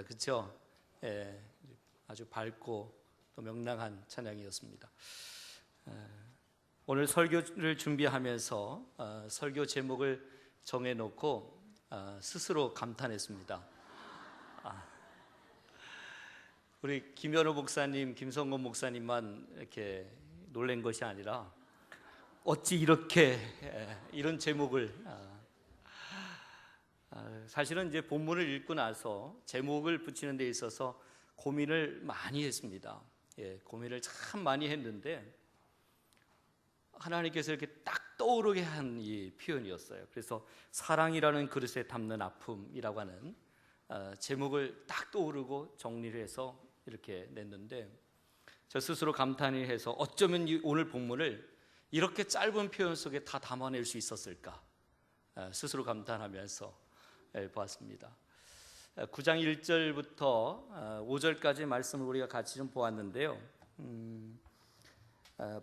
그렇죠? 예, 아주 밝고 또 명랑한 찬양이었습니다. 오늘 설교를 준비하면서 설교 제목을 정해놓고 스스로 감탄했습니다. 우리 김현우 목사님, 김성건 목사님만 이렇게 놀란 것이 아니라 어찌 이렇게 이런 제목을 사실은 이제 본문을 읽고 나서 제목을 붙이는 데 있어서 고민을 많이 했습니다. 고민을 참 많이 했는데 하나님께서 이렇게 딱 떠오르게 한 이 표현이었어요. 그래서 사랑이라는 그릇에 담는 아픔이라고 하는 제목을 딱 떠오르고 정리를 해서 이렇게 냈는데, 저 스스로 감탄을 해서 어쩌면 오늘 본문을 이렇게 짧은 표현 속에 다 담아낼 수 있었을까, 스스로 감탄하면서 보았습니다. 9장 1절부터 5절까지 말씀을 우리가 같이 좀 보았는데요.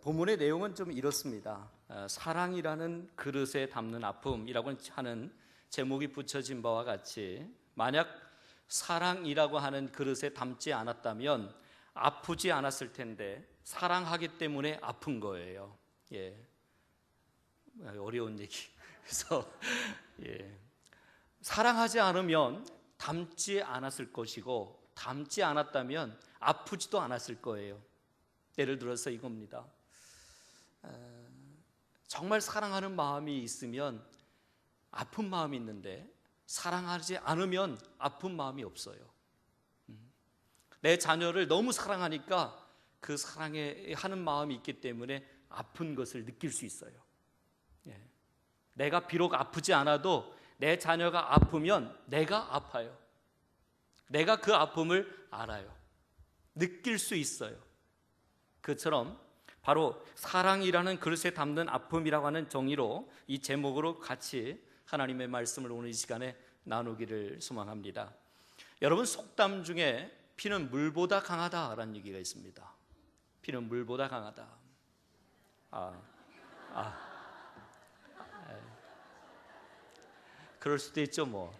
본문의 내용은 좀 이렇습니다. 사랑이라는 그릇에 담는 아픔이라고 하는 제목이 붙여진 바와 같이, 만약 사랑이라고 하는 그릇에 담지 않았다면 아프지 않았을 텐데 사랑하기 때문에 아픈 거예요. 어려운 얘기. 그래서 사랑하지 않으면 담지 않았을 것이고, 담지 않았다면 아프지도 않았을 거예요. 예를 들어서 이겁니다. 정말 사랑하는 마음이 있으면 아픈 마음이 있는데, 사랑하지 않으면 아픈 마음이 없어요. 내 자녀를 너무 사랑하니까 그 사랑하는 마음이 있기 때문에 아픈 것을 느낄 수 있어요. 내가 비록 아프지 않아도 내 자녀가 아프면 내가 아파요. 내가 그 아픔을 알아요. 느낄 수 있어요. 그처럼 바로 사랑이라는 그릇에 담는 아픔이라고 하는 정의로, 이 제목으로 같이 하나님의 말씀을 오늘 이 시간에 나누기를 소망합니다. 여러분, 속담 중에 피는 물보다 강하다라는 얘기가 있습니다. 피는 물보다 강하다. 그럴 수도 있죠 뭐.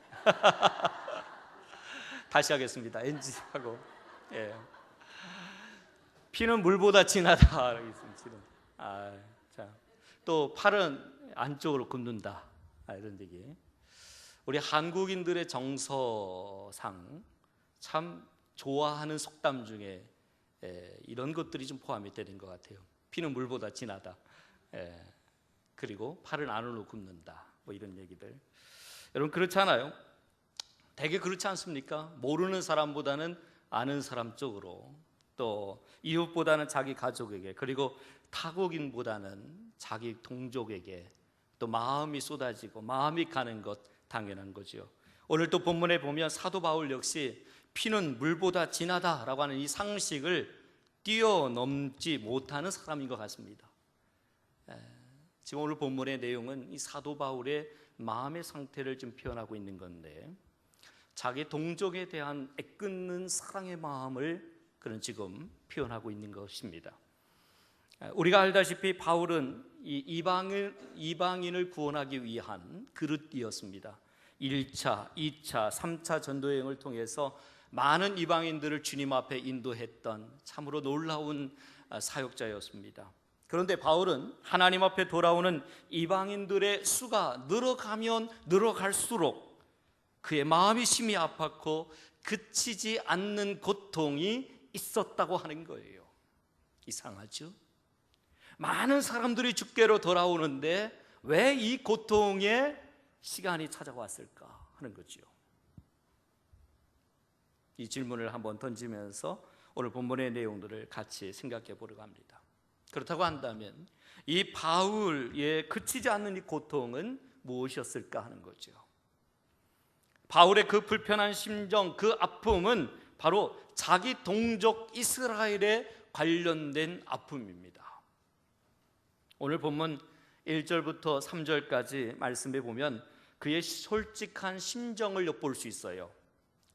다시 하겠습니다. NG하고. 피는 물보다 진하다. 또 팔은 안쪽으로 굽는다. 이런 얘기. 우리 한국인들의 정서상 참 좋아하는 속담 중에 이런 것들이 좀 포함이 되는 것 같아요. 피는 물보다 진하다. 그리고 팔은 안으로 굽는다. 뭐 이런 얘기들. 여러분, 그렇잖아요. 되게 그렇지 않습니까? 모르는 사람보다는 아는 사람 쪽으로, 또 이웃보다는 자기 가족에게, 그리고 타국인보다는 자기 동족에게 또 마음이 쏟아지고 마음이 가는 것 당연한 거죠. 오늘 또 본문에 보면 사도 바울 역시 피는 물보다 진하다라고 하는 이 상식을 뛰어넘지 못하는 사람인 것 같습니다. 지금 오늘 본문의 내용은 이 사도 바울의 마음의 상태를 좀 표현하고 있는 건데, 자기 동족에 대한 애끓는 사랑의 마음을 그는 지금 표현하고 있는 것입니다. 우리가 알다시피 바울은 이 이방인을 구원하기 위한 그릇이었습니다. 1차, 2차, 3차 전도여행을 통해서 많은 이방인들을 주님 앞에 인도했던 참으로 놀라운 사역자였습니다. 그런데 바울은 하나님 앞에 돌아오는 이방인들의 수가 늘어가면 늘어갈수록 그의 마음이 심히 아팠고 그치지 않는 고통이 있었다고 하는 거예요. 이상하죠? 많은 사람들이 주께로 돌아오는데 왜 이 고통의 시간이 찾아왔을까 하는 거죠. 이 질문을 한번 던지면서 오늘 본문의 내용들을 같이 생각해 보려고 합니다. 그렇다고 한다면 이 바울의 그치지 않는 이 고통은 무엇이었을까 하는 거죠. 바울의 그 불편한 심정, 그 아픔은 바로 자기 동족 이스라엘에 관련된 아픔입니다. 오늘 본문 1절부터 3절까지 말씀해 보면 그의 솔직한 심정을 엿볼 수 있어요.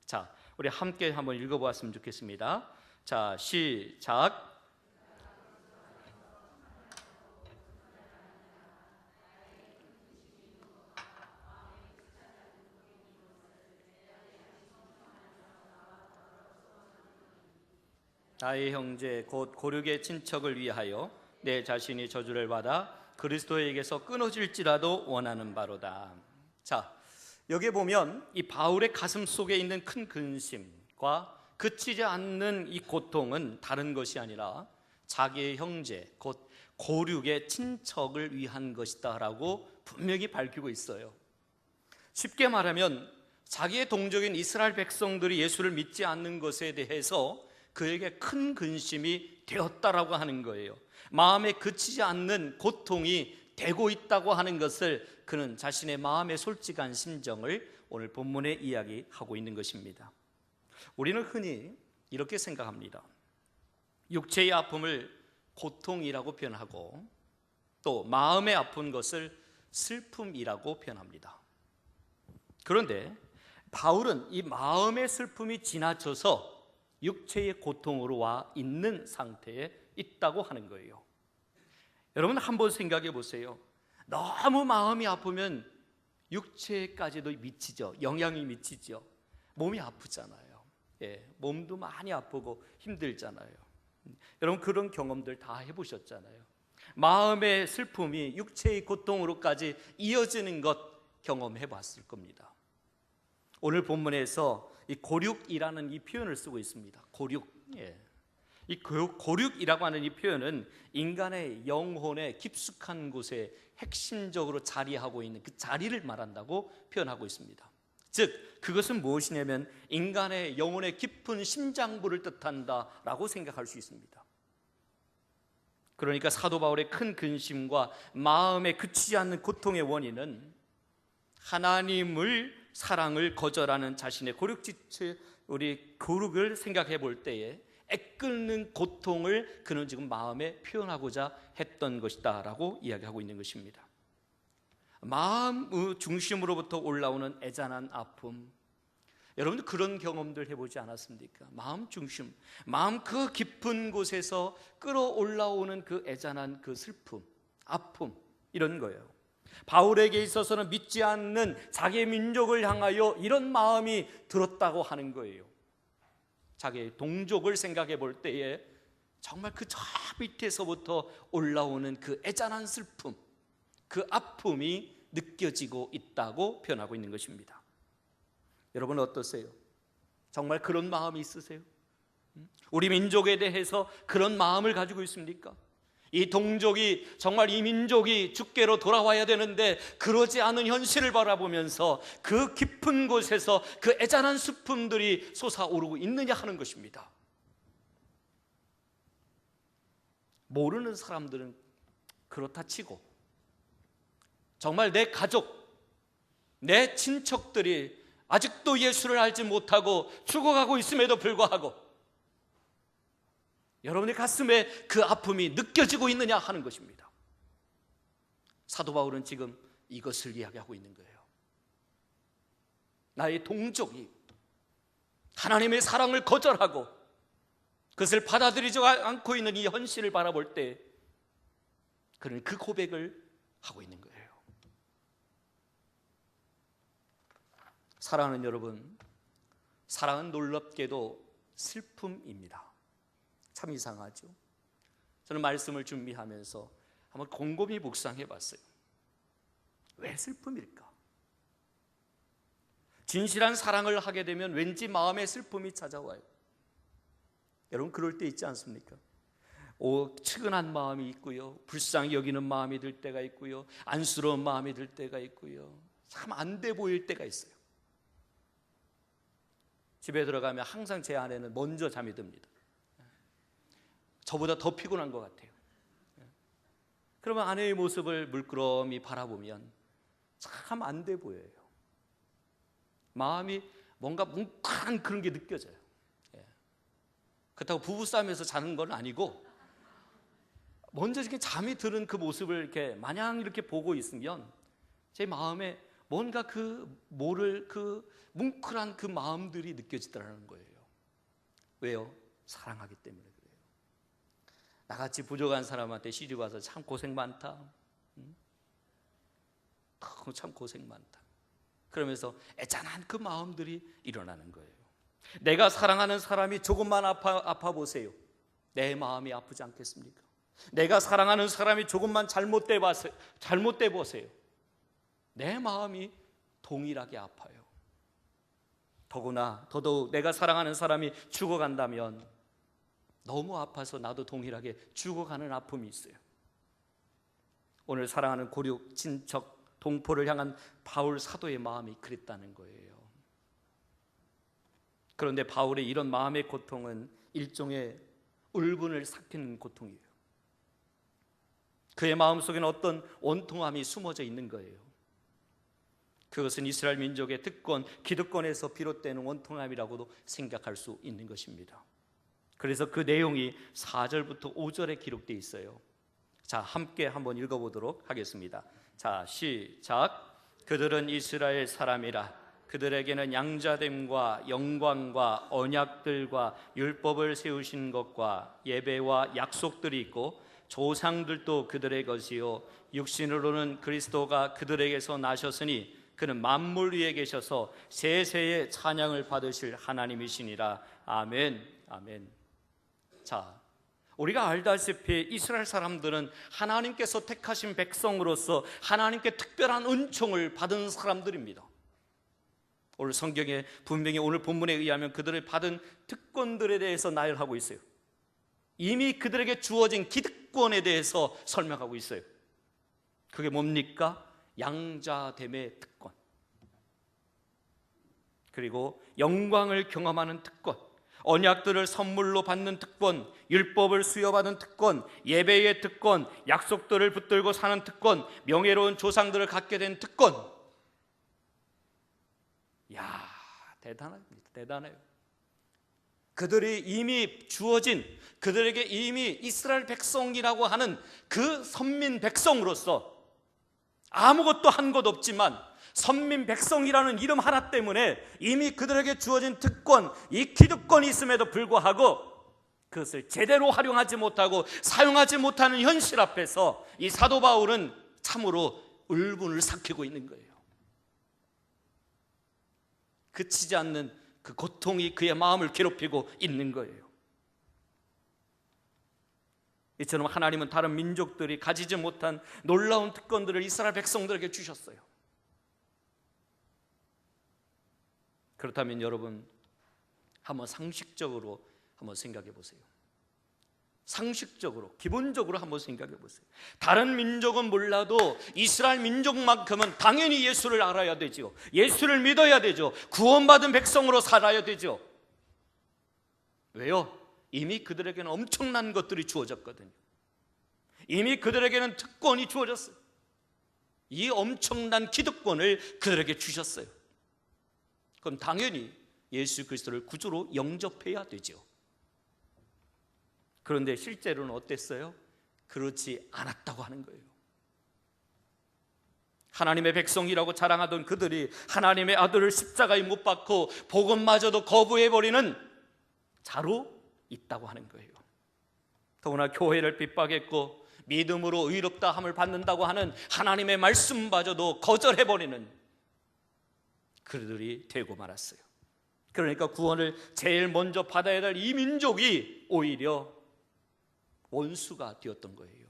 자, 우리 함께 한번 읽어보았으면 좋겠습니다. 자, 시작. 나의 형제 곧 고륙의 친척을 위하여 내 자신이 저주를 받아 그리스도에게서 끊어질지라도 원하는 바로다. 자, 여기 보면 이 바울의 가슴 속에 있는 큰 근심과 그치지 않는 이 고통은 다른 것이 아니라 자기의 형제 곧 고륙의 친척을 위한 것이다 라고 분명히 밝히고 있어요. 쉽게 말하면 자기의 동족인 이스라엘 백성들이 예수를 믿지 않는 것에 대해서 그에게 큰 근심이 되었다라고 하는 거예요. 마음에 그치지 않는 고통이 되고 있다고 하는 것을 그는 자신의 마음의 솔직한 심정을 오늘 본문에 이야기하고 있는 것입니다. 우리는 흔히 이렇게 생각합니다. 육체의 아픔을 고통이라고 표현하고 또 마음의 아픈 것을 슬픔이라고 표현합니다. 그런데 바울은 이 마음의 슬픔이 지나쳐서 육체의 고통으로 와 있는 상태에 있다고 하는 거예요. 여러분 한번 생각해 보세요. 너무 마음이 아프면 육체까지도 미치죠. 영향이 미치죠. 몸이 아프잖아요. 몸도 많이 아프고 힘들잖아요. 여러분 그런 경험들 다 해보셨잖아요. 마음의 슬픔이 육체의 고통으로까지 이어지는 것 경험해 봤을 겁니다. 오늘 본문에서 이 고륙이라는 이 표현을 쓰고 있습니다. 고륙. 이 고륙이라고 하는 이 표현은 인간의 영혼의 깊숙한 곳에 핵심적으로 자리하고 있는 그 자리를 말한다고 표현하고 있습니다. 즉 그것은 무엇이냐면 인간의 영혼의 깊은 심장부를 뜻한다라고 생각할 수 있습니다. 그러니까 사도 바울의 큰 근심과 마음에 그치지 않는 고통의 원인은 하나님을 사랑을 거절하는 자신의 고륙지체 우리 고륙을 생각해 볼 때에 애끓는 고통을 그는 지금 마음에 표현하고자 했던 것이다 라고 이야기하고 있는 것입니다. 마음 중심으로부터 올라오는 애잔한 아픔, 여러분들 그런 경험들 해보지 않았습니까? 마음 중심, 마음 그 깊은 곳에서 끌어올라오는 그 애잔한 그 슬픔, 아픔, 이런 거예요. 바울에게 있어서는 믿지 않는 자기의 민족을 향하여 이런 마음이 들었다고 하는 거예요. 자기의 동족을 생각해 볼 때에 정말 그 저 밑에서부터 올라오는 그 애잔한 슬픔, 그 아픔이 느껴지고 있다고 표현하고 있는 것입니다. 여러분 어떠세요? 정말 그런 마음이 있으세요? 우리 민족에 대해서 그런 마음을 가지고 있습니까? 이 동족이 정말 이 민족이 주께로 돌아와야 되는데 그러지 않은 현실을 바라보면서 그 깊은 곳에서 그 애잔한 슬픔들이 솟아오르고 있느냐 하는 것입니다. 모르는 사람들은 그렇다 치고 정말 내 가족, 내 친척들이 아직도 예수를 알지 못하고 죽어가고 있음에도 불구하고 여러분의 가슴에 그 아픔이 느껴지고 있느냐 하는 것입니다. 사도 바울은 지금 이것을 이야기하고 있는 거예요. 나의 동족이 하나님의 사랑을 거절하고 그것을 받아들이지 않고 있는 이 현실을 바라볼 때 그는 그 고백을 하고 있는 거예요. 사랑하는 여러분, 사랑은 놀랍게도 슬픔입니다. 참 이상하죠. 저는 말씀을 준비하면서 한번 곰곰이 묵상해 봤어요. 왜 슬픔일까? 진실한 사랑을 하게 되면 왠지 마음에 슬픔이 찾아와요. 여러분 그럴 때 있지 않습니까? 측은한 마음이 있고요, 불쌍히 여기는 마음이 들 때가 있고요, 안쓰러운 마음이 들 때가 있고요, 참 안 돼 보일 때가 있어요. 집에 들어가면 항상 제 아내는 먼저 잠이 듭니다. 저보다 더 피곤한 것 같아요. 그러면 아내의 모습을 물끄러미 바라보면 참 안 돼 보여요. 마음이 뭔가 뭉클한 그런 게 느껴져요. 그렇다고 부부싸움에서 자는 건 아니고 먼저 이렇게 잠이 드는 그 모습을 이렇게 마냥 이렇게 보고 있으면 제 마음에 뭔가 모를 그 뭉클한 그 마음들이 느껴지더라는 거예요. 왜요? 사랑하기 때문에 그래요. 나같이 부족한 사람한테 시집 와서 참 고생 많다. 참 고생 많다. 그러면서 애잔한 그 마음들이 일어나는 거예요. 내가 사랑하는 사람이 조금만 아파 보세요. 내 마음이 아프지 않겠습니까? 내가 사랑하는 사람이 조금만 잘못돼 보세요. 내 마음이 동일하게 아파요. 더더욱 내가 사랑하는 사람이 죽어간다면 너무 아파서 나도 동일하게 죽어가는 아픔이 있어요. 오늘 사랑하는 고륙, 친척, 동포를 향한 바울 사도의 마음이 그랬다는 거예요. 그런데 바울의 이런 마음의 고통은 일종의 울분을 삭히는 고통이에요. 그의 마음속에는 어떤 원통함이 숨어져 있는 거예요. 그것은 이스라엘 민족의 특권, 기득권에서 비롯되는 원통함이라고도 생각할 수 있는 것입니다. 그래서 그 내용이 4절부터 5절에 기록되어 있어요. 자, 함께 한번 읽어보도록 하겠습니다. 자, 시작. 그들은 이스라엘 사람이라. 그들에게는 양자됨과 영광과 언약들과 율법을 세우신 것과 예배와 약속들이 있고 조상들도 그들의 것이요 육신으로는 그리스도가 그들에게서 나셨으니 그는 만물 위에 계셔서 세세의 찬양을 받으실 하나님이시니라. 아멘. 아멘. 자, 우리가 알다시피 이스라엘 사람들은 하나님께서 택하신 백성으로서 하나님께 특별한 은총을 받은 사람들입니다. 오늘 성경에 분명히 오늘 본문에 의하면 그들을 받은 특권들에 대해서 나열하고 있어요. 이미 그들에게 주어진 기득권에 대해서 설명하고 있어요. 그게 뭡니까? 양자됨의 특권, 그리고 영광을 경험하는 특권, 언약들을 선물로 받는 특권, 율법을 수여받은 특권, 예배의 특권, 약속들을 붙들고 사는 특권, 명예로운 조상들을 갖게 된 특권. 이야, 대단합니다. 대단해요. 그들이 이미 주어진, 그들에게 이미 이스라엘 백성이라고 하는 그 선민 백성으로서 아무것도 한 것 없지만 선민 백성이라는 이름 하나 때문에 이미 그들에게 주어진 특권, 이 기득권이 있음에도 불구하고 그것을 제대로 활용하지 못하고 사용하지 못하는 현실 앞에서 이 사도 바울은 참으로 울분을 삭히고 있는 거예요. 그치지 않는 그 고통이 그의 마음을 괴롭히고 있는 거예요. 이처럼 하나님은 다른 민족들이 가지지 못한 놀라운 특권들을 이스라엘 백성들에게 주셨어요. 그렇다면 여러분, 한번 상식적으로 한번 생각해 보세요. 상식적으로, 기본적으로 한번 생각해 보세요. 다른 민족은 몰라도 이스라엘 민족만큼은 당연히 예수를 알아야 되죠. 예수를 믿어야 되죠. 구원받은 백성으로 살아야 되죠. 왜요? 이미 그들에게는 엄청난 것들이 주어졌거든요. 이미 그들에게는 특권이 주어졌어요. 이 엄청난 기득권을 그들에게 주셨어요. 그럼 당연히 예수 그리스도를 구주로 영접해야 되죠. 그런데 실제로는 어땠어요? 그렇지 않았다고 하는 거예요. 하나님의 백성이라고 자랑하던 그들이 하나님의 아들을 십자가에 못 박고 복음마저도 거부해버리는 자로 있다고 하는 거예요. 더구나 교회를 핍박했고 믿음으로 의롭다 함을 받는다고 하는 하나님의 말씀마저도 거절해버리는 그들이 되고 말았어요. 그러니까 구원을 제일 먼저 받아야 될 이 민족이 오히려 원수가 되었던 거예요.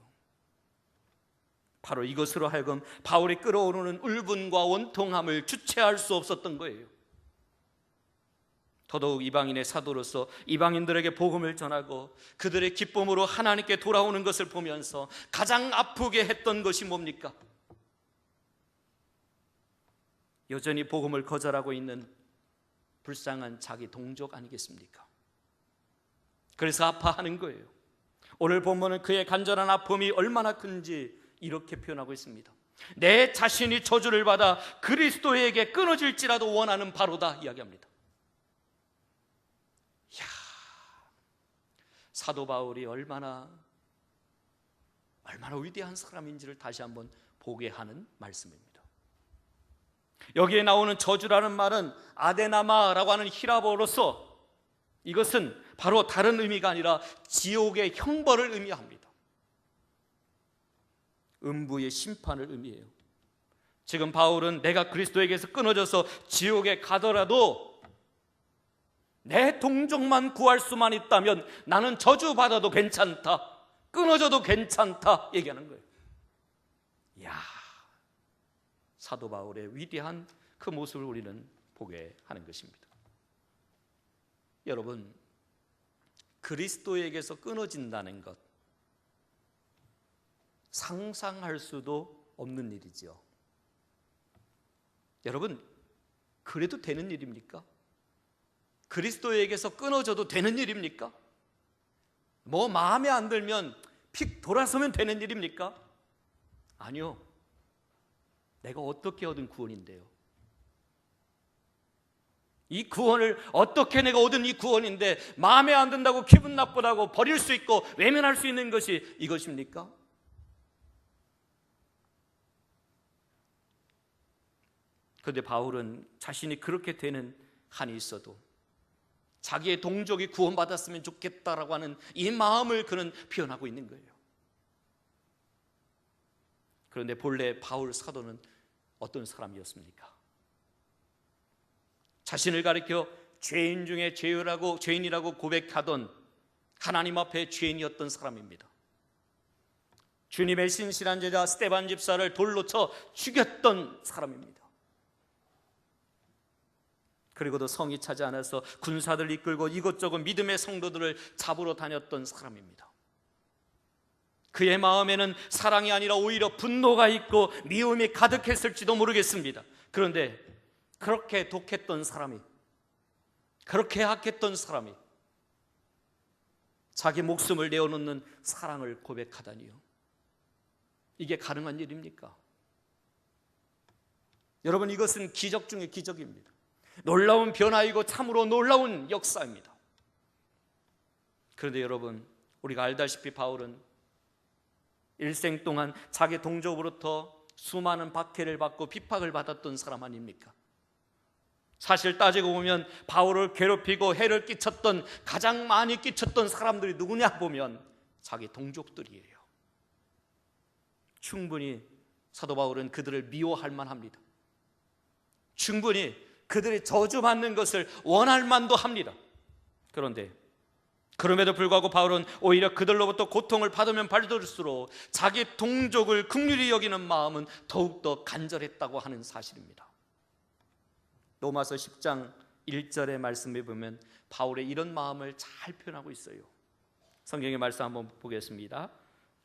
바로 이것으로 하여금 바울이 끌어오르는 울분과 원통함을 주체할 수 없었던 거예요. 더더욱 이방인의 사도로서 이방인들에게 복음을 전하고 그들의 기쁨으로 하나님께 돌아오는 것을 보면서 가장 아프게 했던 것이 뭡니까? 여전히 복음을 거절하고 있는 불쌍한 자기 동족 아니겠습니까? 그래서 아파하는 거예요. 오늘 본문은 그의 간절한 아픔이 얼마나 큰지 이렇게 표현하고 있습니다. 내 자신이 저주를 받아 그리스도에게 끊어질지라도 원하는 바로다 이야기합니다. 이야, 사도 바울이 얼마나 위대한 사람인지를 다시 한번 보게 하는 말씀입니다. 여기에 나오는 저주라는 말은 아데나마라고 하는 히라보로서 이것은 바로 다른 의미가 아니라 지옥의 형벌을 의미합니다. 음부의 심판을 의미해요. 지금 바울은 내가 그리스도에게서 끊어져서 지옥에 가더라도 내 동족만 구할 수만 있다면 나는 저주받아도 괜찮다, 끊어져도 괜찮다 얘기하는 거예요. 이야, 사도 바울의 위대한 그 모습을 우리는 보게 하는 것입니다. 여러분, 그리스도에게서 끊어진다는 것 상상할 수도 없는 일이죠. 여러분, 그래도 되는 일입니까? 그리스도에게서 끊어져도 되는 일입니까? 뭐 마음에 안 들면 픽 돌아서면 되는 일입니까? 아니요. 내가 어떻게 얻은 구원인데요? 이 구원을 어떻게 내가 얻은 이 구원인데 마음에 안 든다고 기분 나쁘다고 버릴 수 있고 외면할 수 있는 것이 이것입니까? 그런데 바울은 자신이 그렇게 되는 한이 있어도 자기의 동족이 구원받았으면 좋겠다라고 하는 이 마음을 그는 표현하고 있는 거예요. 그런데 본래 바울 사도는 어떤 사람이었습니까? 자신을 가리켜 죄인 중에 죄인이라고 고백하던 하나님 앞에 죄인이었던 사람입니다. 주님의 신실한 제자 스데반 집사를 돌로 쳐 죽였던 사람입니다. 그리고도 성이 차지 않아서 군사들 이끌고 이곳저곳 믿음의 성도들을 잡으러 다녔던 사람입니다. 그의 마음에는 사랑이 아니라 오히려 분노가 있고 미움이 가득했을지도 모르겠습니다. 그런데 그렇게 독했던 사람이, 그렇게 악했던 사람이 자기 목숨을 내어놓는 사랑을 고백하다니요. 이게 가능한 일입니까? 여러분, 이것은 기적 중의 기적입니다. 놀라운 변화이고 참으로 놀라운 역사입니다. 그런데 여러분, 우리가 알다시피 바울은 일생 동안 자기 동족으로부터 수많은 박해를 받고 핍박을 받았던 사람 아닙니까? 사실 따지고 보면 바울을 괴롭히고 해를 끼쳤던, 가장 많이 끼쳤던 사람들이 누구냐 보면 자기 동족들이에요. 충분히 사도 바울은 그들을 미워할 만합니다. 충분히 그들이 저주받는 것을 원할 만도 합니다. 그런데 그럼에도 불구하고 바울은 오히려 그들로부터 고통을 받으면 받을수록 자기 동족을 긍휼히 여기는 마음은 더욱더 간절했다고 하는 사실입니다. 로마서 10장 1절의 말씀에 보면 바울의 이런 마음을 잘 표현하고 있어요. 성경의 말씀 한번 보겠습니다.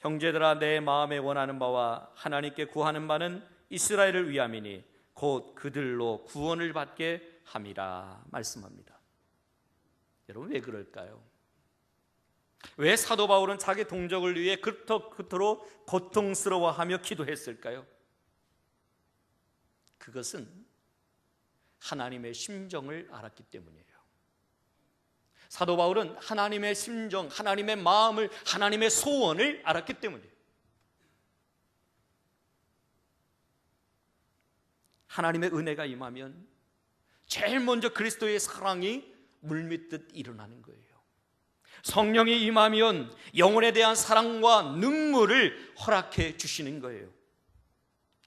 형제들아, 내 마음에 원하는 바와 하나님께 구하는 바는 이스라엘을 위함이니 곧 그들로 구원을 받게 함이라 말씀합니다. 여러분, 왜 그럴까요? 왜 사도 바울은 자기 동족을 위해 그토록 고통스러워하며 기도했을까요? 그것은 하나님의 심정을 알았기 때문이에요. 사도 바울은 하나님의 심정, 하나님의 마음을, 하나님의 소원을 알았기 때문이에요. 하나님의 은혜가 임하면 제일 먼저 그리스도의 사랑이 물밀듯 일어나는 거예요. 성령이 임하면 영혼에 대한 사랑과 눈물을 허락해 주시는 거예요.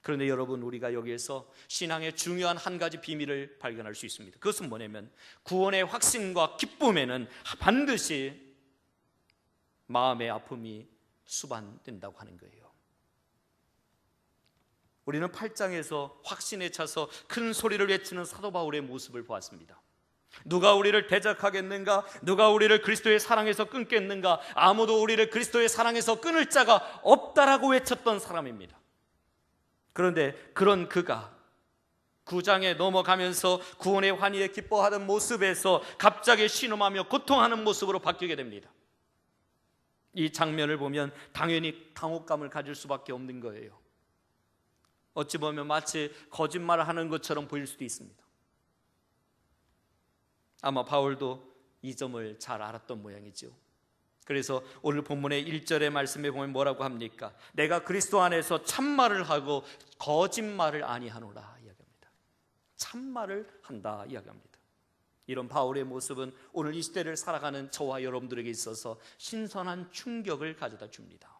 그런데 여러분, 우리가 여기에서 신앙의 중요한 한 가지 비밀을 발견할 수 있습니다. 그것은 뭐냐면 구원의 확신과 기쁨에는 반드시 마음의 아픔이 수반된다고 하는 거예요. 우리는 8장에서 확신에 차서 큰 소리를 외치는 사도 바울의 모습을 보았습니다. 누가 우리를 대적하겠는가? 누가 우리를 그리스도의 사랑에서 끊겠는가? 아무도 우리를 그리스도의 사랑에서 끊을 자가 없다라고 외쳤던 사람입니다. 그런데 그런 그가 9장에 넘어가면서 구원의 환희에 기뻐하던 모습에서 갑자기 신음하며 고통하는 모습으로 바뀌게 됩니다. 이 장면을 보면 당연히 당혹감을 가질 수밖에 없는 거예요. 어찌 보면 마치 거짓말을 하는 것처럼 보일 수도 있습니다. 아마 바울도 이 점을 잘 알았던 모양이죠. 그래서 오늘 본문의 1절의 말씀에 보면 뭐라고 합니까? 내가 그리스도 안에서 참말을 하고 거짓말을 아니하노라 이야기합니다. 참말을 한다 이야기합니다. 이런 바울의 모습은 오늘 이 시대를 살아가는 저와 여러분들에게 있어서 신선한 충격을 가져다 줍니다.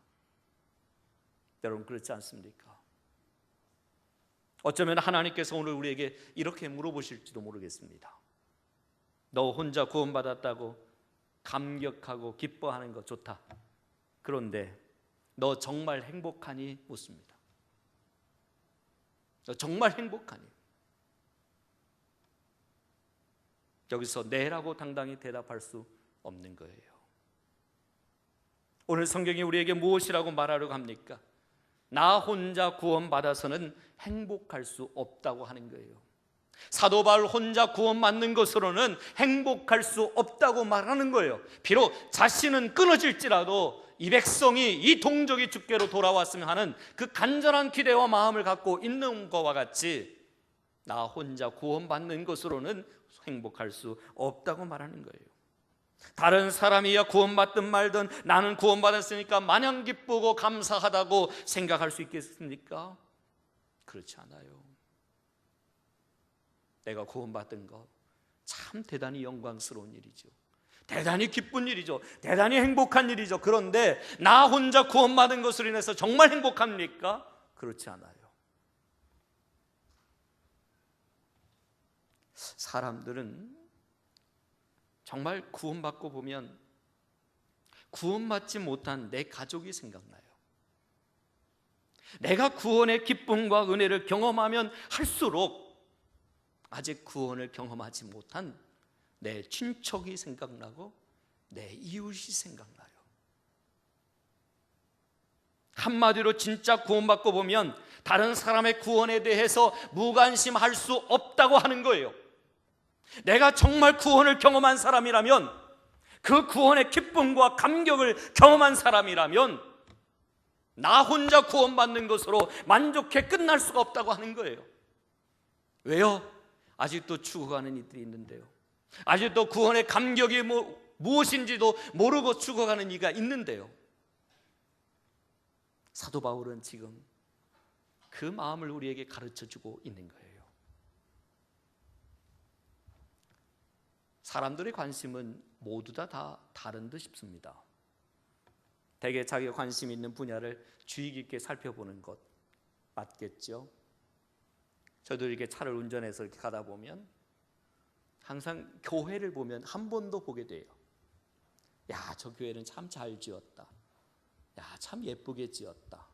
여러분, 그렇지 않습니까? 어쩌면 하나님께서 오늘 우리에게 이렇게 물어보실지도 모르겠습니다. 너 혼자 구원받았다고 감격하고 기뻐하는 거 좋다. 그런데 너 정말 행복하니? 묻습니다. 너 정말 행복하니? 여기서 네라고 당당히 대답할 수 없는 거예요. 오늘 성경이 우리에게 무엇이라고 말하려고 합니까? 나 혼자 구원받아서는 행복할 수 없다고 하는 거예요. 사도 바울 혼자 구원받는 것으로는 행복할 수 없다고 말하는 거예요. 비록 자신은 끊어질지라도 이 백성이, 이 동족이 주께로 돌아왔으면 하는 그 간절한 기대와 마음을 갖고 있는 것과 같이 나 혼자 구원받는 것으로는 행복할 수 없다고 말하는 거예요. 다른 사람이야 구원받든 말든 나는 구원받았으니까 마냥 기쁘고 감사하다고 생각할 수 있겠습니까? 그렇지 않아요. 내가 구원받은 것 참 대단히 영광스러운 일이죠. 대단히 기쁜 일이죠. 대단히 행복한 일이죠. 그런데 나 혼자 구원받은 것으로 인해서 정말 행복합니까? 그렇지 않아요. 사람들은 정말 구원받고 보면 구원받지 못한 내 가족이 생각나요. 내가 구원의 기쁨과 은혜를 경험하면 할수록 아직 구원을 경험하지 못한 내 친척이 생각나고 내 이웃이 생각나요. 한마디로 진짜 구원받고 보면 다른 사람의 구원에 대해서 무관심할 수 없다고 하는 거예요. 내가 정말 구원을 경험한 사람이라면, 그 구원의 기쁨과 감격을 경험한 사람이라면 나 혼자 구원받는 것으로 만족해 끝날 수가 없다고 하는 거예요. 왜요? 아직도 죽어가는 이들이 있는데요. 아직도 구원의 감격이 무엇인지도 모르고 죽어가는 이가 있는데요. 사도 바울은 지금 그 마음을 우리에게 가르쳐주고 있는 거예요. 사람들의 관심은 모두 다 다른 듯 싶습니다. 대개 자기가 관심 있는 분야를 주의 깊게 살펴보는 것 맞겠죠? 저도 이렇게 차를 운전해서 이렇게 가다 보면 항상 교회를 보면 한 번 더 보게 돼요. 야, 저 교회는 참 잘 지었다. 야, 참 예쁘게 지었다.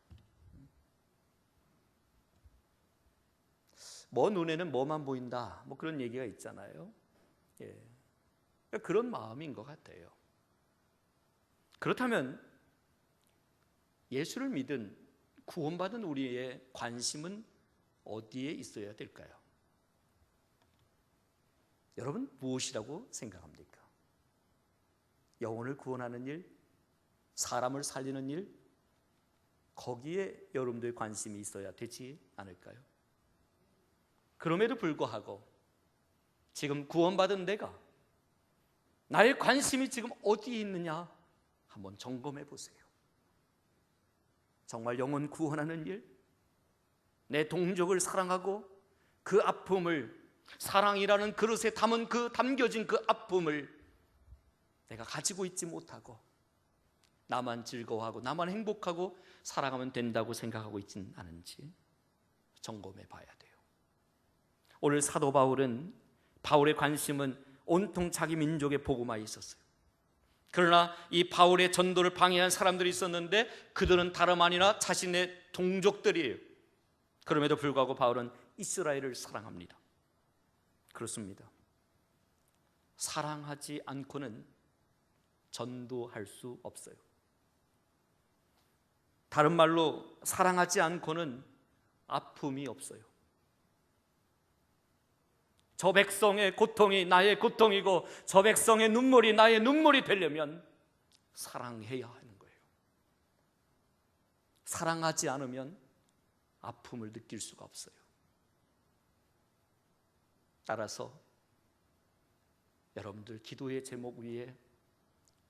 뭐 눈에는 뭐만 보인다. 뭐 그런 얘기가 있잖아요. 예. 그런 마음인 것 같아요. 그렇다면 예수를 믿은 구원받은 우리의 관심은 어디에 있어야 될까요? 여러분 무엇이라고 생각합니까? 영혼을 구원하는 일, 사람을 살리는 일, 거기에 여러분들의 관심이 있어야 되지 않을까요? 그럼에도 불구하고 지금 구원받은 내가 나의 관심이 지금 어디에 있느냐 한번 점검해 보세요. 정말 영혼 구원하는 일, 내 동족을 사랑하고 그 아픔을, 사랑이라는 그릇에 담겨진 그 아픔을 내가 가지고 있지 못하고 나만 즐거워하고 나만 행복하고 살아가면 된다고 생각하고 있지는 않은지 점검해 봐야 돼요. 오늘 사도 바울은, 바울의 관심은 온통 자기 민족의 복음화에 있었어요. 그러나 이 바울의 전도를 방해한 사람들이 있었는데 그들은 다름 아니라 자신의 동족들이에요. 그럼에도 불구하고 바울은 이스라엘을 사랑합니다. 그렇습니다. 사랑하지 않고는 전도할 수 없어요. 다른 말로 사랑하지 않고는 아픔이 없어요. 저 백성의 고통이 나의 고통이고 저 백성의 눈물이 나의 눈물이 되려면 사랑해야 하는 거예요. 사랑하지 않으면 아픔을 느낄 수가 없어요. 따라서 여러분들 기도의 제목 위에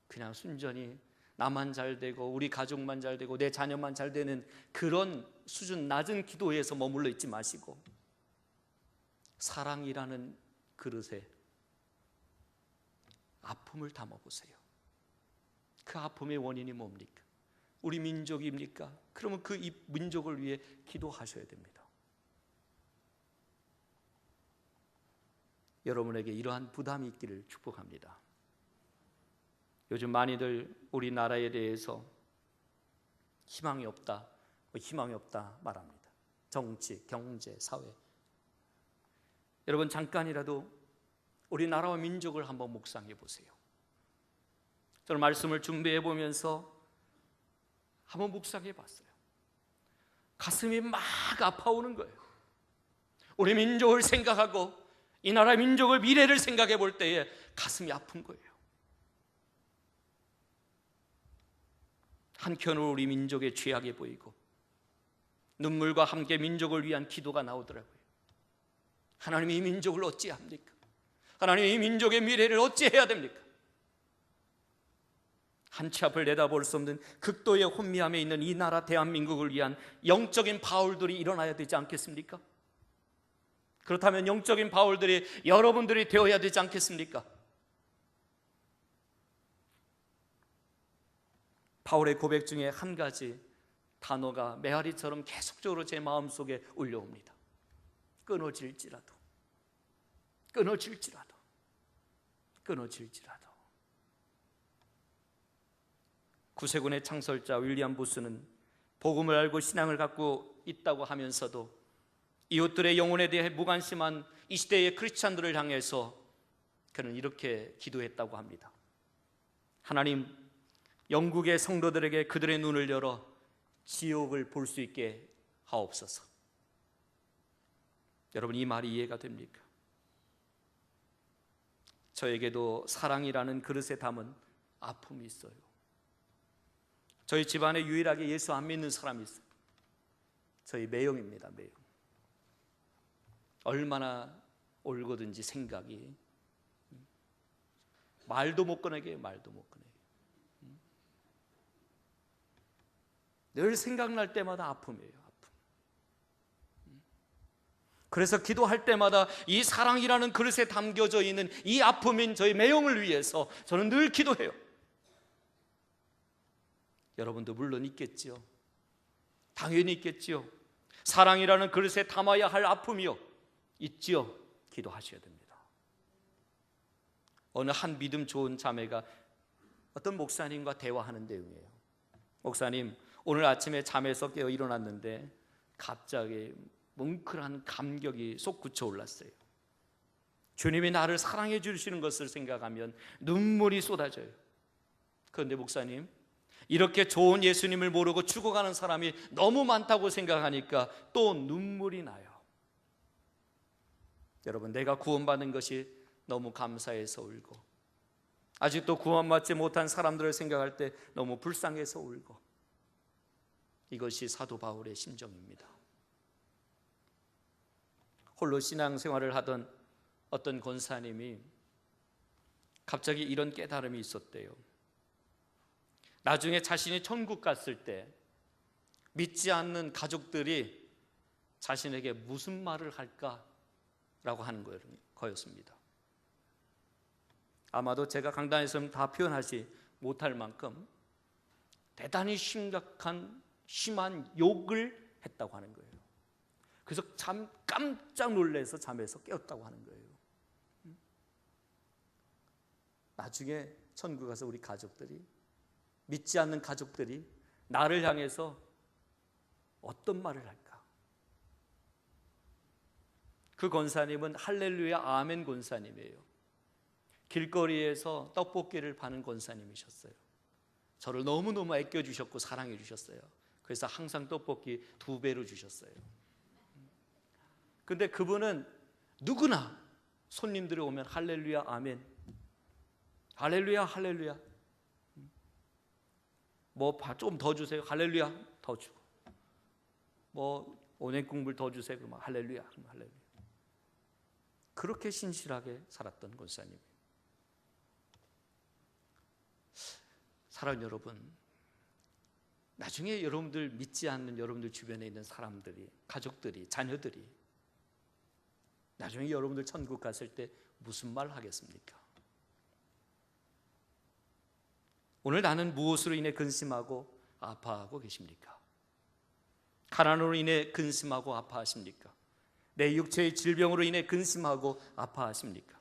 그냥 순전히 나만 잘 되고 우리 가족만 잘 되고 내 자녀만 잘 되는 그런 수준 낮은 기도에서 머물러 있지 마시고 사랑이라는 그릇에 아픔을 담아보세요. 그 아픔의 원인이 뭡니까? 우리 민족입니까? 그러면 그 민족을 위해 기도하셔야 됩니다. 여러분에게 이러한 부담이 있기를 축복합니다. 요즘 많이들 우리나라에 대해서 희망이 없다 말합니다. 정치, 경제, 사회. 여러분 잠깐이라도 우리나라와 민족을 한번 묵상해 보세요. 저는 말씀을 준비해 보면서 한번 묵상해 봤어요. 가슴이 막 아파오는 거예요. 우리 민족을 생각하고 이 나라 민족의 미래를 생각해 볼 때에 가슴이 아픈 거예요. 한켠으로 우리 민족의 죄악이 보이고 눈물과 함께 민족을 위한 기도가 나오더라고요. 하나님, 이 민족을 어찌합니까? 하나님, 이 민족의 미래를 어찌해야 됩니까? 한치 앞을 내다볼 수 없는 극도의 혼미함에 있는 이 나라 대한민국을 위한 영적인 바울들이 일어나야 되지 않겠습니까? 그렇다면 영적인 바울들이 여러분들이 되어야 되지 않겠습니까? 바울의 고백 중에 한 가지 단어가 메아리처럼 계속적으로 제 마음속에 울려옵니다. 끊어질지라도. 구세군의 창설자 윌리엄 부스는 복음을 알고 신앙을 갖고 있다고 하면서도 이웃들의 영혼에 대해 무관심한 이 시대의 크리스찬들을 향해서 그는 이렇게 기도했다고 합니다. 하나님, 영국의 성도들에게 그들의 눈을 열어 지옥을 볼 수 있게 하옵소서. 여러분, 이 말이 이해가 됩니까? 저에게도 사랑이라는 그릇에 담은 아픔이 있어요. 저희 집안에 유일하게 예수 안 믿는 사람이 있어요. 저희 매형입니다. 매형. 얼마나 올거든지 생각이 말도 못 꺼내게. 늘 생각날 때마다 아픔이에요. 아픔. 그래서 기도할 때마다 이 사랑이라는 그릇에 담겨져 있는 이 아픔인 저희 매형을 위해서 저는 늘 기도해요. 여러분도 물론 있겠지요. 당연히 있겠지요. 사랑이라는 그릇에 담아야 할 아픔이요, 있지요. 기도하셔야 됩니다. 어느 한 믿음 좋은 자매가 어떤 목사님과 대화하는 내용이에요. 목사님, 오늘 아침에 잠에서 깨어 일어났는데 갑자기 뭉클한 감격이 솟구쳐 올랐어요. 주님이 나를 사랑해 주시는 것을 생각하면 눈물이 쏟아져요. 그런데 목사님, 이렇게 좋은 예수님을 모르고 죽어가는 사람이 너무 많다고 생각하니까 또 눈물이 나요. 여러분, 내가 구원받은 것이 너무 감사해서 울고, 아직도 구원받지 못한 사람들을 생각할 때 너무 불쌍해서 울고, 이것이 사도 바울의 심정입니다. 홀로 신앙생활을 하던 어떤 권사님이 갑자기 이런 깨달음이 있었대요. 나중에 자신이 천국 갔을 때 믿지 않는 가족들이 자신에게 무슨 말을 할까라고 하는 거였습니다. 아마도 제가 강단에서는 다 표현하지 못할 만큼 대단히 심한 욕을 했다고 하는 거예요. 그래서 깜짝 놀라서 잠에서 깨었다고 하는 거예요. 나중에 천국 가서 우리 가족들이, 믿지 않는 가족들이 나를 향해서 어떤 말을 할까? 그 권사님은 할렐루야 아멘 권사님이에요. 길거리에서 떡볶이를 파는 권사님이셨어요. 저를 너무너무 아껴주셨고 사랑해 주셨어요. 그래서 항상 떡볶이 2배로 주셨어요. 근데 그분은 누구나 손님들이 오면 할렐루야 아멘, 할렐루야 할렐루야, 뭐 좀 더 주세요, 할렐루야 더 주고, 뭐 오뎅 국물 더 주세요, 그러면 할렐루야, 할렐루야. 그렇게 신실하게 살았던 권사님. 사랑하는 여러분, 나중에 여러분들 믿지 않는 여러분들 주변에 있는 사람들이, 가족들이, 자녀들이 나중에 여러분들 천국 갔을 때 무슨 말 하겠습니까? 오늘 나는 무엇으로 인해 근심하고 아파하고 계십니까? 가난으로 인해 근심하고 아파하십니까? 내 육체의 질병으로 인해 근심하고 아파하십니까?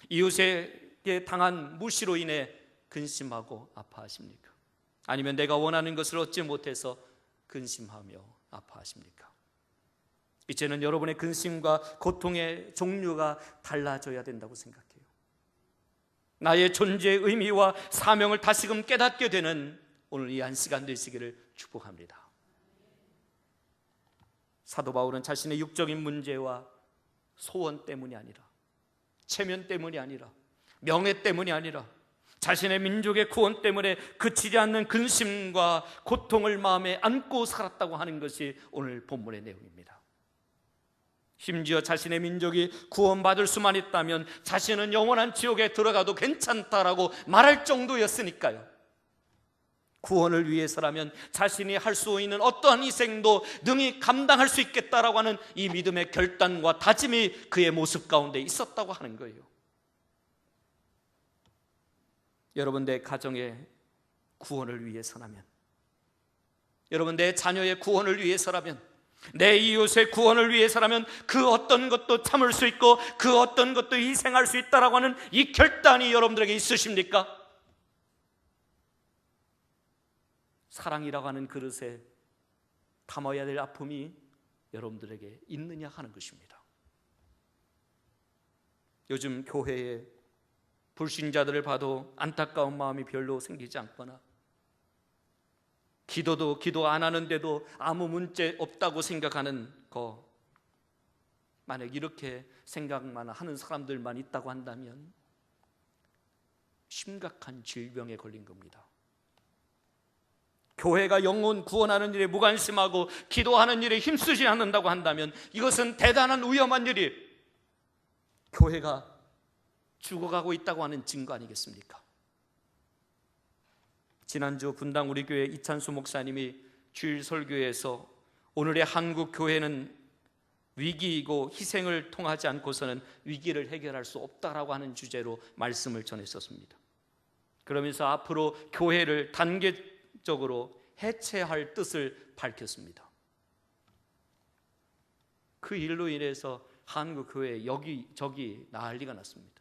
이웃에게 당한 무시로 인해 근심하고 아파하십니까? 아니면 내가 원하는 것을 얻지 못해서 근심하며 아파하십니까? 이제는 여러분의 근심과 고통의 종류가 달라져야 된다고 생각해요. 나의 존재의 의미와 사명을 다시금 깨닫게 되는 오늘 이 한 시간 되시기를 축복합니다. 사도 바울은 자신의 육적인 문제와 소원 때문이 아니라, 체면 때문이 아니라, 명예 때문이 아니라 자신의 민족의 구원 때문에 그치지 않는 근심과 고통을 마음에 안고 살았다고 하는 것이 오늘 본문의 내용입니다. 심지어 자신의 민족이 구원받을 수만 있다면 자신은 영원한 지옥에 들어가도 괜찮다라고 말할 정도였으니까요. 구원을 위해서라면 자신이 할 수 있는 어떠한 희생도 능히 감당할 수 있겠다라고 하는 이 믿음의 결단과 다짐이 그의 모습 가운데 있었다고 하는 거예요. 여러분, 내 가정의 구원을 위해서라면, 여러분 내 자녀의 구원을 위해서라면, 내 이웃의 구원을 위해서라면 그 어떤 것도 참을 수 있고 그 어떤 것도 희생할 수 있다라고 하는 이 결단이 여러분들에게 있으십니까? 사랑이라고 하는 그릇에 담아야 될 아픔이 여러분들에게 있느냐 하는 것입니다. 요즘 교회에 불신자들을 봐도 안타까운 마음이 별로 생기지 않거나, 기도 안 하는데도 아무 문제 없다고 생각하는 거, 만약 이렇게 생각만 하는 사람들만 있다고 한다면 심각한 질병에 걸린 겁니다. 교회가 영혼 구원하는 일에 무관심하고 기도하는 일에 힘쓰지 않는다고 한다면 이것은 대단한 위험한 일이, 교회가 죽어가고 있다고 하는 증거 아니겠습니까? 지난주 분당 우리 교회 이찬수 목사님이 주일 설교에서 오늘의 한국 교회는 위기이고 희생을 통하지 않고서는 위기를 해결할 수 없다라고 하는 주제로 말씀을 전했었습니다. 그러면서 앞으로 교회를 단계적으로 해체할 뜻을 밝혔습니다. 그 일로 인해서 한국 교회에 여기저기 난리가 났습니다.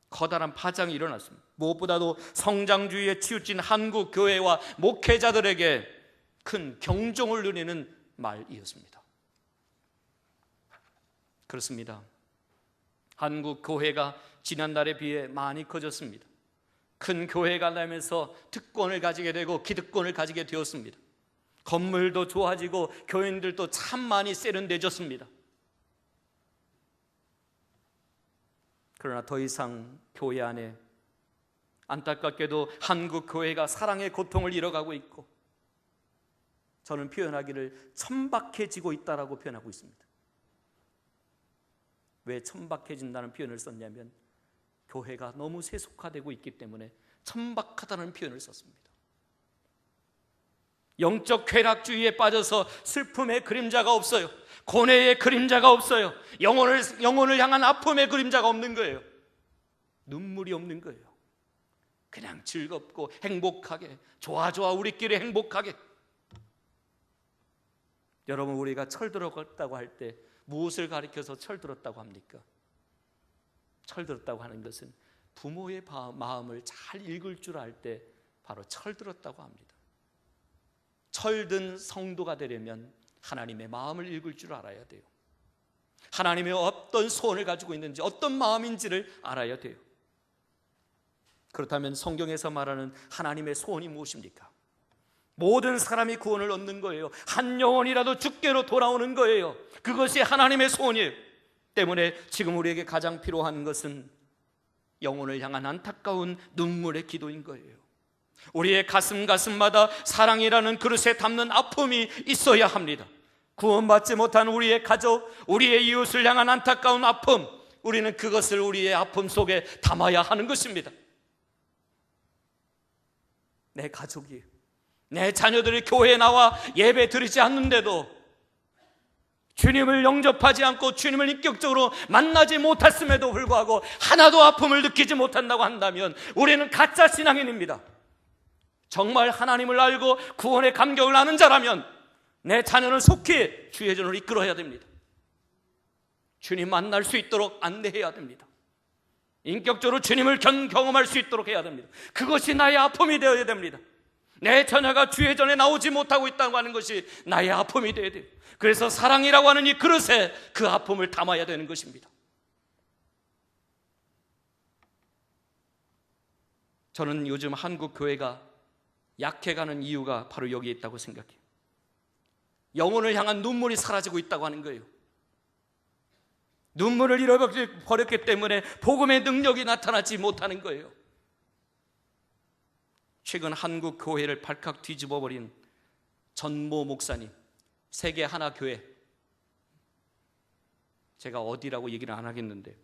커다란 파장이 일어났습니다. 무엇보다도 성장주의에 치우친 한국 교회와 목회자들에게 큰 경종을 울리는 말이었습니다. 그렇습니다. 한국 교회가 지난달에 비해 많이 커졌습니다. 큰 교회가 되면서 특권을 가지게 되고 기득권을 가지게 되었습니다. 건물도 좋아지고 교인들도 참 많이 세련되졌습니다. 그러나 더 이상 교회 안에 안타깝게도 한국 교회가 사랑의 고통을 잃어가고 있고, 저는 표현하기를 천박해지고 있다라고 표현하고 있습니다. 왜 천박해진다는 표현을 썼냐면 교회가 너무 세속화되고 있기 때문에 천박하다는 표현을 썼습니다. 영적 쾌락주의에 빠져서 슬픔의 그림자가 없어요. 고뇌의 그림자가 없어요. 영혼을 향한 아픔의 그림자가 없는 거예요. 눈물이 없는 거예요. 그냥 즐겁고 행복하게, 좋아 우리끼리 행복하게. 여러분, 우리가 철들었다고 할 때 무엇을 가리켜서 철들었다고 합니까? 철들었다고 하는 것은 부모의 마음을 잘 읽을 줄 알 때 바로 철들었다고 합니다. 철든 성도가 되려면 하나님의 마음을 읽을 줄 알아야 돼요. 하나님의 어떤 소원을 가지고 있는지, 어떤 마음인지를 알아야 돼요. 그렇다면 성경에서 말하는 하나님의 소원이 무엇입니까? 모든 사람이 구원을 얻는 거예요. 한 영혼이라도 주께로 돌아오는 거예요. 그것이 하나님의 소원이에요. 때문에 지금 우리에게 가장 필요한 것은 영혼을 향한 안타까운 눈물의 기도인 거예요. 우리의 가슴마다 사랑이라는 그릇에 담는 아픔이 있어야 합니다. 구원받지 못한 우리의 가족, 우리의 이웃을 향한 안타까운 아픔, 우리는 그것을 우리의 아픔 속에 담아야 하는 것입니다. 내 가족이, 내 자녀들이 교회에 나와 예배 드리지 않는데도, 주님을 영접하지 않고 주님을 인격적으로 만나지 못했음에도 불구하고 하나도 아픔을 느끼지 못한다고 한다면 우리는 가짜 신앙인입니다. 정말 하나님을 알고 구원의 감격을 아는 자라면 내 자녀는 속히 주의 전으로 이끌어야 됩니다. 주님 만날 수 있도록 안내해야 됩니다. 인격적으로 주님을 경험할 수 있도록 해야 됩니다. 그것이 나의 아픔이 되어야 됩니다. 내 자녀가 주의 전에 나오지 못하고 있다고 하는 것이 나의 아픔이 되어야 돼요. 그래서 사랑이라고 하는 이 그릇에 그 아픔을 담아야 되는 것입니다. 저는 요즘 한국 교회가 약해가는 이유가 바로 여기에 있다고 생각해요. 영혼을 향한 눈물이 사라지고 있다고 하는 거예요. 눈물을 잃어버렸기 때문에 복음의 능력이 나타나지 못하는 거예요. 최근 한국 교회를 발칵 뒤집어버린 전모 목사님, 세계 하나 교회, 제가 어디라고 얘기를 안 하겠는데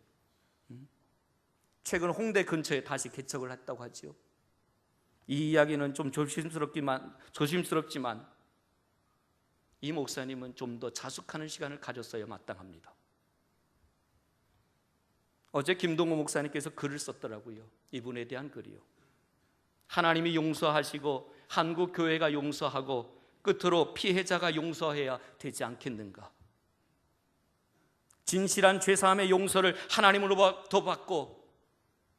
최근 홍대 근처에 다시 개척을 했다고 하지요. 이 이야기는 좀 조심스럽지만 이 목사님은 좀 더 자숙하는 시간을 가졌어야 마땅합니다. 어제 김동호 목사님께서 글을 썼더라고요. 이분에 대한 글이요. 하나님이 용서하시고 한국 교회가 용서하고 끝으로 피해자가 용서해야 되지 않겠는가? 진실한 죄사함의 용서를 하나님으로부터 받고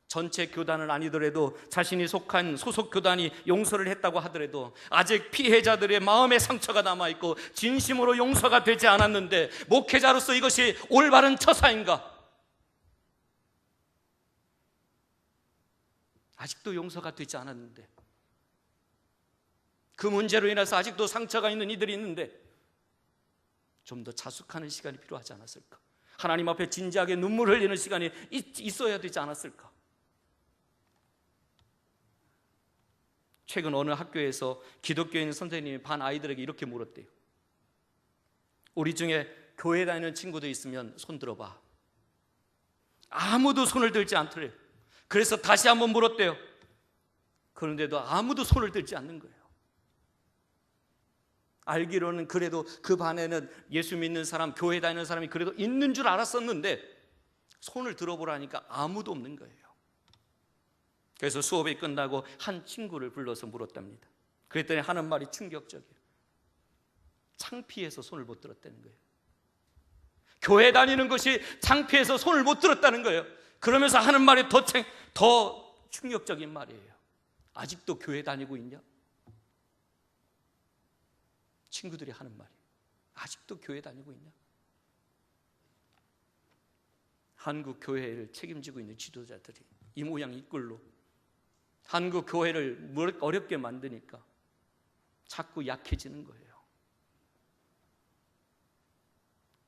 전체 교단은 아니더라도 자신이 속한 소속 교단이 용서를 했다고 하더라도 아직 피해자들의 마음의 상처가 남아있고 진심으로 용서가 되지 않았는데 목회자로서 이것이 올바른 처사인가? 아직도 용서가 되지 않았는데 그 문제로 인해서 아직도 상처가 있는 이들이 있는데 좀 더 자숙하는 시간이 필요하지 않았을까? 하나님 앞에 진지하게 눈물 흘리는 시간이 있어야 되지 않았을까? 최근 어느 학교에서 기독교인 선생님이 반 아이들에게 이렇게 물었대요. 우리 중에 교회 다니는 친구도 있으면 손 들어봐. 아무도 손을 들지 않더래요. 그래서 다시 한번 물었대요. 그런데도 아무도 손을 들지 않는 거예요. 알기로는 그래도 그 반에는 예수 믿는 사람, 교회 다니는 사람이 그래도 있는 줄 알았었는데 손을 들어보라니까 아무도 없는 거예요. 그래서 수업이 끝나고 한 친구를 불러서 물었답니다. 그랬더니 하는 말이 충격적이에요. 창피해서 손을 못 들었다는 거예요. 교회 다니는 것이 창피해서 손을 못 들었다는 거예요. 그러면서 하는 말이 더 충격적인 말이에요. 아직도 교회 다니고 있냐? 친구들이 하는 말이에요. 아직도 교회 다니고 있냐? 한국 교회를 책임지고 있는 지도자들이 이 모양 이 꼴로 한국 교회를 어렵게 만드니까 자꾸 약해지는 거예요.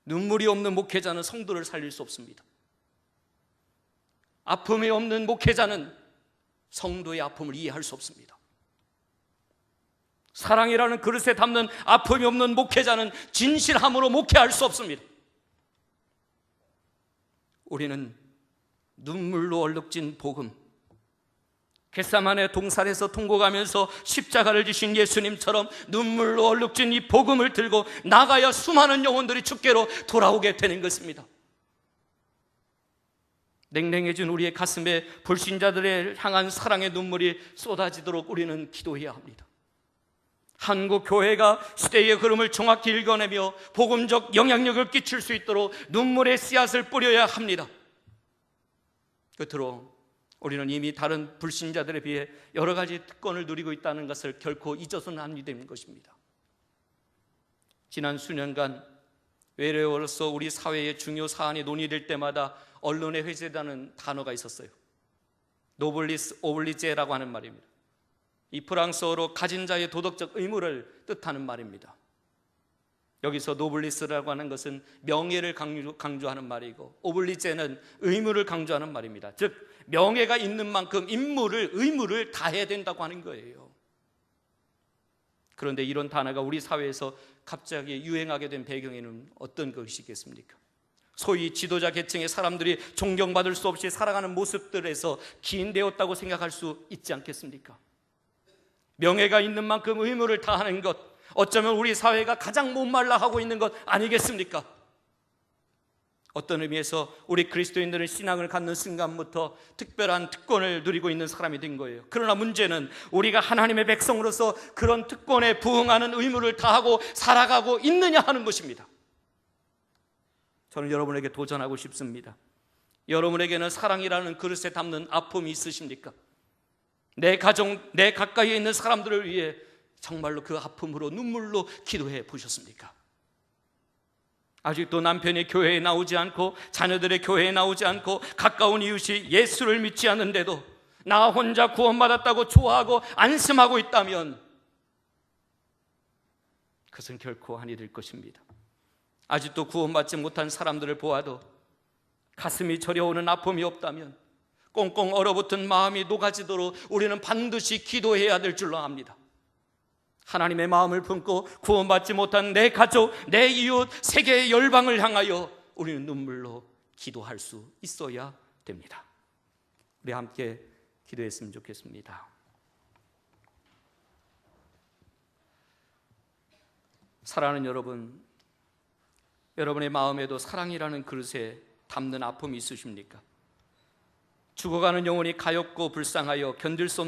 눈물이 없는 목회자는 성도를 살릴 수 없습니다. 아픔이 없는 목회자는 성도의 아픔을 이해할 수 없습니다. 사랑이라는 그릇에 담는 아픔이 없는 목회자는 진실함으로 목회할 수 없습니다. 우리는 눈물로 얼룩진 복음, 겟세마네 동산에서 통곡하면서 십자가를 지신 예수님처럼 눈물로 얼룩진 이 복음을 들고 나가야 수많은 영혼들이 주께로 돌아오게 되는 것입니다. 냉랭해진 우리의 가슴에 불신자들을 향한 사랑의 눈물이 쏟아지도록 우리는 기도해야 합니다. 한국 교회가 시대의 흐름을 정확히 읽어내며 복음적 영향력을 끼칠 수 있도록 눈물의 씨앗을 뿌려야 합니다. 끝으로 우리는 이미 다른 불신자들에 비해 여러 가지 특권을 누리고 있다는 것을 결코 잊어서는 안 되는 것입니다. 지난 수년간 외래어로서 우리 사회의 중요 사안이 논의될 때마다 언론에 회자되는 단어가 있었어요. 노블리스 오블리제라고 하는 말입니다. 이 프랑스어로 가진 자의 도덕적 의무를 뜻하는 말입니다. 여기서 노블리스라고 하는 것은 명예를 강조하는 말이고 오블리제는 의무를 강조하는 말입니다. 즉 명예가 있는 만큼 의무를 다해야 된다고 하는 거예요. 그런데 이런 단어가 우리 사회에서 갑자기 유행하게 된 배경에는 어떤 것이 있겠습니까? 소위 지도자 계층의 사람들이 존경받을 수 없이 살아가는 모습들에서 기인되었다고 생각할 수 있지 않겠습니까? 명예가 있는 만큼 의무를 다하는 것, 어쩌면 우리 사회가 가장 목말라 하고 있는 것 아니겠습니까? 어떤 의미에서 우리 그리스도인들은 신앙을 갖는 순간부터 특별한 특권을 누리고 있는 사람이 된 거예요. 그러나 문제는 우리가 하나님의 백성으로서 그런 특권에 부응하는 의무를 다하고 살아가고 있느냐 하는 것입니다. 저는 여러분에게 도전하고 싶습니다. 여러분에게는 사랑이라는 그릇에 담는 아픔이 있으십니까? 내 가정, 내 가까이에 있는 사람들을 위해 정말로 그 아픔으로 눈물로 기도해 보셨습니까? 아직도 남편이 교회에 나오지 않고 자녀들의 교회에 나오지 않고 가까운 이웃이 예수를 믿지 않는데도 나 혼자 구원받았다고 좋아하고 안심하고 있다면 그것은 결코 아니 될 것입니다. 아직도 구원받지 못한 사람들을 보아도 가슴이 저려오는 아픔이 없다면 꽁꽁 얼어붙은 마음이 녹아지도록 우리는 반드시 기도해야 될 줄로 압니다. 하나님의 마음을 품고 구원받지 못한 내 가족, 내 이웃, 세계의 열방을 향하여 우리는 눈물로 기도할 수 있어야 됩니다. 우리 함께 기도했으면 좋겠습니다. 사랑하는 여러분, 여러분의 마음에도 사랑이라는 그릇에 담는 아픔이 있으십니까? 죽어가는 영혼이 가엾고 불쌍하여 견딜 수 없는